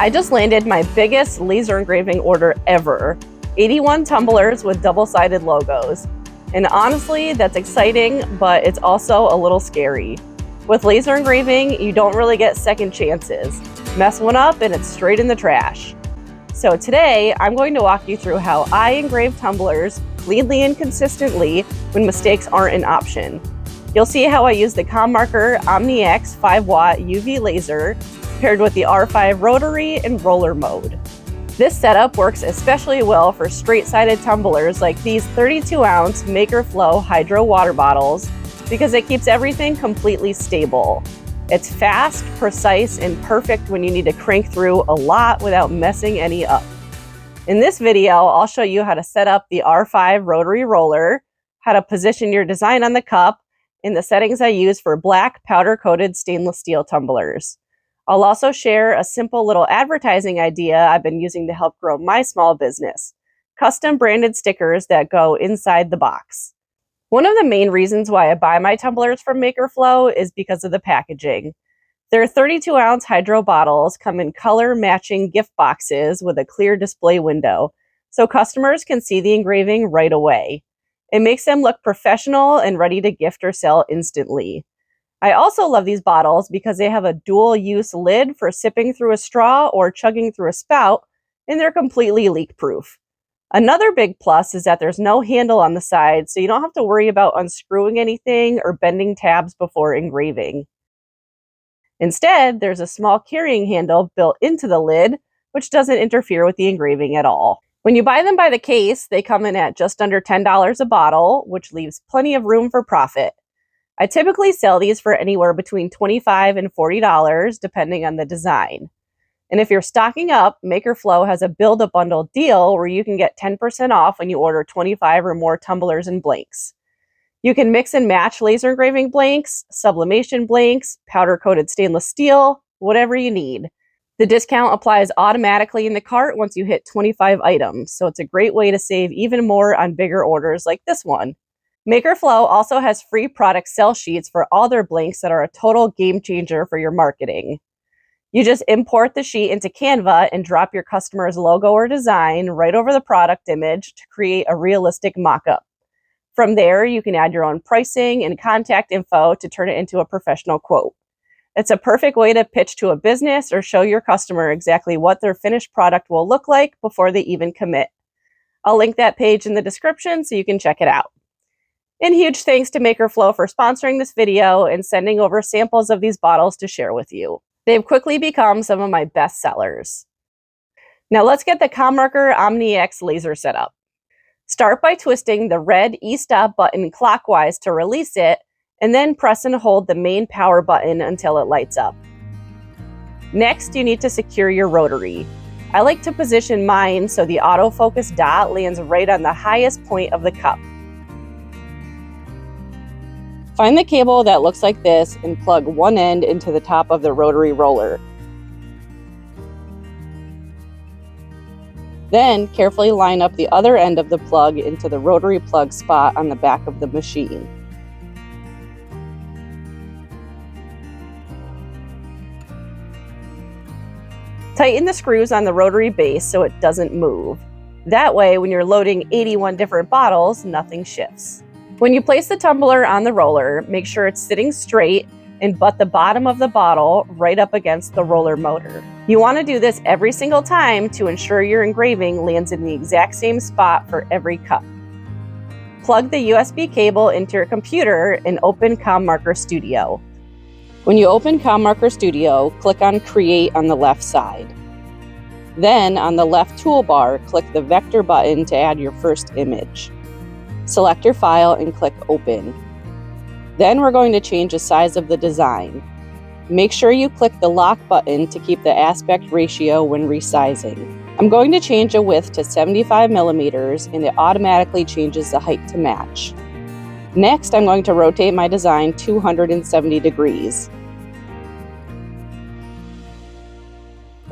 I just landed my biggest laser engraving order ever, 81 tumblers with double-sided logos. And honestly, that's exciting, but it's also a little scary. With laser engraving, you don't really get second chances. Mess one up and it's straight in the trash. So today, I'm going to walk you through how I engrave tumblers cleanly and consistently when mistakes aren't an option. You'll see how I use the ComMarker Omni X 5-watt UV laser paired with the R5 Rotary and roller mode. This setup works especially well for straight-sided tumblers like these 32-ounce MakerFlo Hydro Water Bottles because it keeps everything completely stable. It's fast, precise, and perfect when you need to crank through a lot without messing any up. In this video, I'll show you how to set up the R5 Rotary roller, how to position your design on the cup, and the settings I use for black powder-coated stainless steel tumblers. I'll also share a simple little advertising idea I've been using to help grow my small business: custom branded stickers that go inside the box. One of the main reasons why I buy my tumblers from MakerFlo is because of the packaging. Their 32-ounce hydro bottles come in color-matching gift boxes with a clear display window, so customers can see the engraving right away. It makes them look professional and ready to gift or sell instantly. I also love these bottles because they have a dual-use lid for sipping through a straw or chugging through a spout, and they're completely leak-proof. Another big plus is that there's no handle on the side, so you don't have to worry about unscrewing anything or bending tabs before engraving. Instead, there's a small carrying handle built into the lid, which doesn't interfere with the engraving at all. When you buy them by the case, they come in at just under $10 a bottle, which leaves plenty of room for profit. I typically sell these for anywhere between $25 and $40, depending on the design. And if you're stocking up, MakerFlo has a build-a-bundle deal where you can get 10% off when you order 25 or more tumblers and blanks. You can mix and match laser engraving blanks, sublimation blanks, powder-coated stainless steel, whatever you need. The discount applies automatically in the cart once you hit 25 items, so it's a great way to save even more on bigger orders like this one. MakerFlo also has free product sell sheets for all their blanks that are a total game changer for your marketing. You just import the sheet into Canva and drop your customer's logo or design right over the product image to create a realistic mock-up. From there, you can add your own pricing and contact info to turn it into a professional quote. It's a perfect way to pitch to a business or show your customer exactly what their finished product will look like before they even commit. I'll link that page in the description so you can check it out. And huge thanks to MakerFlo for sponsoring this video and sending over samples of these bottles to share with you. They've quickly become some of my best sellers. Now let's get the ComMarker Omni X laser set up. Start by twisting the red E-stop button clockwise to release it, and then press and hold the main power button until it lights up. Next, you need to secure your rotary. I like to position mine so the autofocus dot lands right on the highest point of the cup. Find the cable that looks like this and plug one end into the top of the rotary roller. Then carefully line up the other end of the plug into the rotary plug spot on the back of the machine. Tighten the screws on the rotary base so it doesn't move. That way, when you're loading 81 different bottles, nothing shifts. When you place the tumbler on the roller, make sure it's sitting straight and butt the bottom of the bottle right up against the roller motor. You want to do this every single time to ensure your engraving lands in the exact same spot for every cup. Plug the USB cable into your computer and open ComMarker Studio. When you open ComMarker Studio, click on Create on the left side. Then on the left toolbar, click the Vector button to add your first image. Select your file and click Open. Then we're going to change the size of the design. Make sure you click the lock button to keep the aspect ratio when resizing. I'm going to change the width to 75 millimeters and it automatically changes the height to match. Next, I'm going to rotate my design 270 degrees.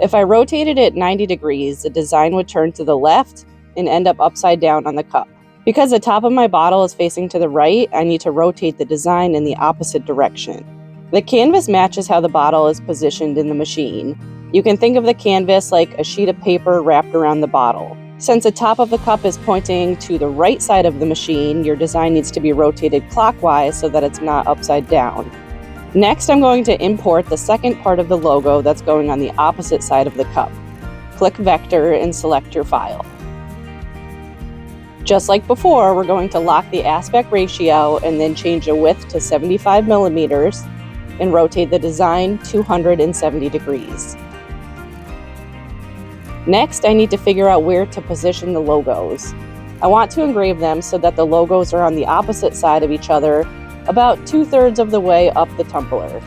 If I rotated it 90 degrees, the design would turn to the left and end up upside down on the cup. Because the top of my bottle is facing to the right, I need to rotate the design in the opposite direction. The canvas matches how the bottle is positioned in the machine. You can think of the canvas like a sheet of paper wrapped around the bottle. Since the top of the cup is pointing to the right side of the machine, your design needs to be rotated clockwise so that it's not upside down. Next, I'm going to import the second part of the logo that's going on the opposite side of the cup. Click Vector and select your file. Just like before, we're going to lock the aspect ratio and then change the width to 75 millimeters and rotate the design 270 degrees. Next, I need to figure out where to position the logos. I want to engrave them so that the logos are on the opposite side of each other, about 2/3 of the way up the tumbler.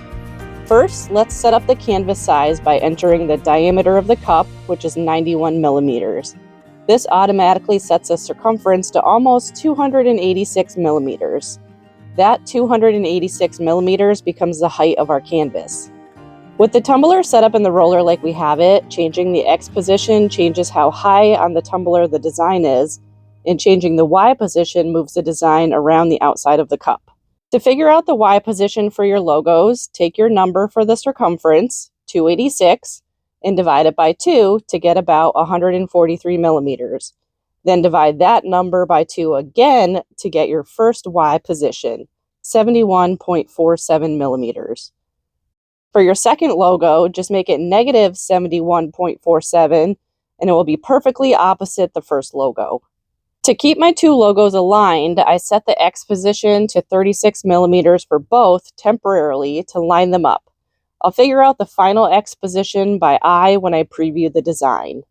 First, let's set up the canvas size by entering the diameter of the cup, which is 91 millimeters. This automatically sets a circumference to almost 286 millimeters. That 286 millimeters becomes the height of our canvas. With the tumbler set up in the roller like we have it, changing the X position changes how high on the tumbler the design is, and changing the Y position moves the design around the outside of the cup. To figure out the Y position for your logos, take your number for the circumference, 286, and divide it by 2 to get about 143 millimeters. Then divide that number by 2 again to get your first Y position, 71.47 millimeters. For your second logo, just make it negative 71.47, and it will be perfectly opposite the first logo. To keep my two logos aligned, I set the X position to 36 millimeters for both temporarily to line them up. I'll figure out the final X position by eye when I preview the design.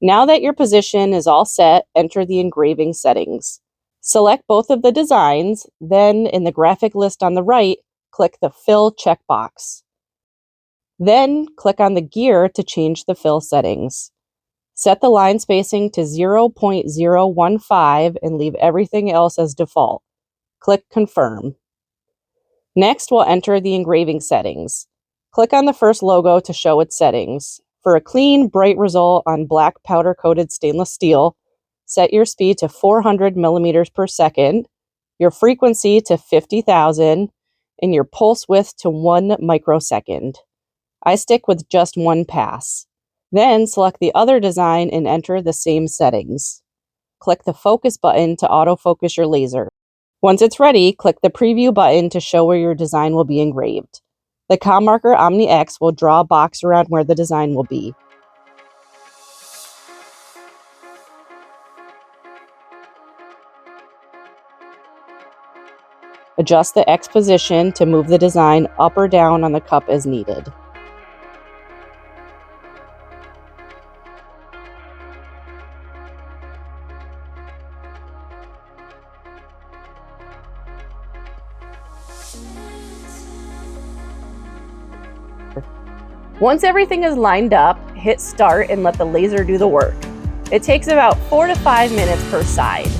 Now that your position is all set, enter the engraving settings. Select both of the designs, then in the graphic list on the right, click the Fill checkbox. Then click on the gear to change the fill settings. Set the line spacing to 0.015 and leave everything else as default. Click Confirm. Next, we'll enter the engraving settings. Click on the first logo to show its settings. For a clean, bright result on black powder-coated stainless steel, set your speed to 400 millimeters per second, your frequency to 50,000, and your pulse width to 1 microsecond. I stick with just one pass. Then select the other design and enter the same settings. Click the focus button to autofocus your laser. Once it's ready, click the preview button to show where your design will be engraved. The ComMarker Omni X will draw a box around where the design will be. Adjust the X position to move the design up or down on the cup as needed. Once everything is lined up, hit start and let the laser do the work. It takes about 4 to 5 minutes per side.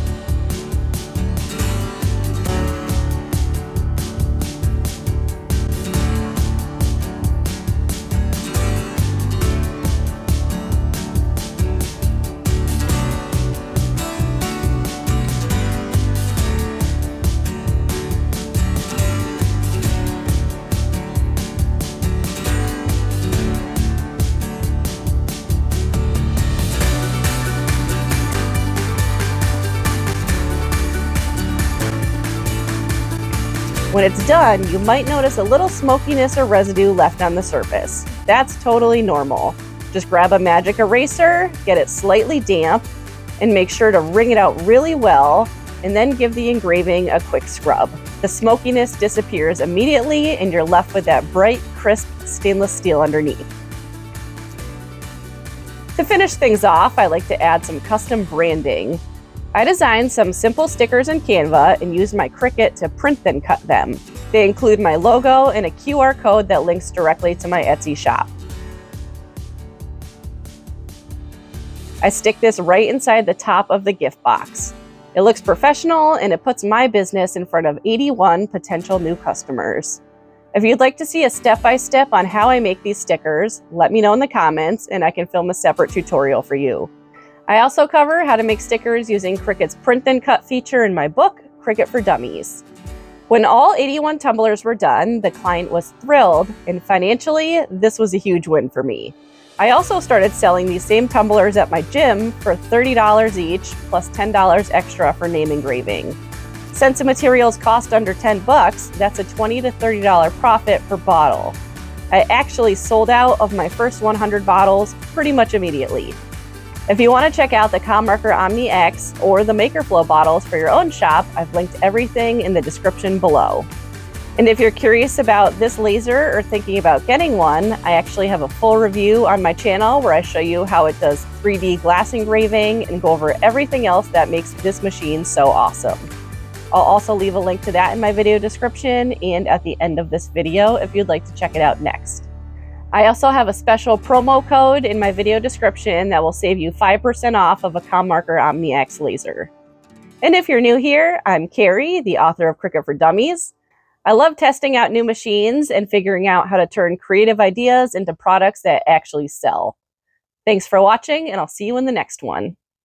When it's done, you might notice a little smokiness or residue left on the surface. That's totally normal. Just grab a magic eraser, get it slightly damp, and make sure to wring it out really well, and then give the engraving a quick scrub. The smokiness disappears immediately, and you're left with that bright, crisp stainless steel underneath. To finish things off, I like to add some custom branding. I designed some simple stickers in Canva and used my Cricut to print then cut them. They include my logo and a QR code that links directly to my Etsy shop. I stick this right inside the top of the gift box. It looks professional and it puts my business in front of 81 potential new customers. If you'd like to see a step-by-step on how I make these stickers, let me know in the comments and I can film a separate tutorial for you. I also cover how to make stickers using Cricut's Print Then Cut feature in my book, Cricut for Dummies. When all 81 tumblers were done, the client was thrilled, and financially, this was a huge win for me. I also started selling these same tumblers at my gym for $30 each, plus $10 extra for name engraving. Since the materials cost under 10 bucks, that's a $20 to $30 profit per bottle. I actually sold out of my first 100 bottles pretty much immediately. If you want to check out the ComMarker Omni X or the MakerFlo bottles for your own shop, I've linked everything in the description below. And if you're curious about this laser or thinking about getting one, I actually have a full review on my channel where I show you how it does 3D glass engraving and go over everything else that makes this machine so awesome. I'll also leave a link to that in my video description and at the end of this video if you'd like to check it out next. I also have a special promo code in my video description that will save you 5% off of a ComMarker Omni X laser. And if you're new here, I'm Kerri, the author of Cricut for Dummies. I love testing out new machines and figuring out how to turn creative ideas into products that actually sell. Thanks for watching, and I'll see you in the next one.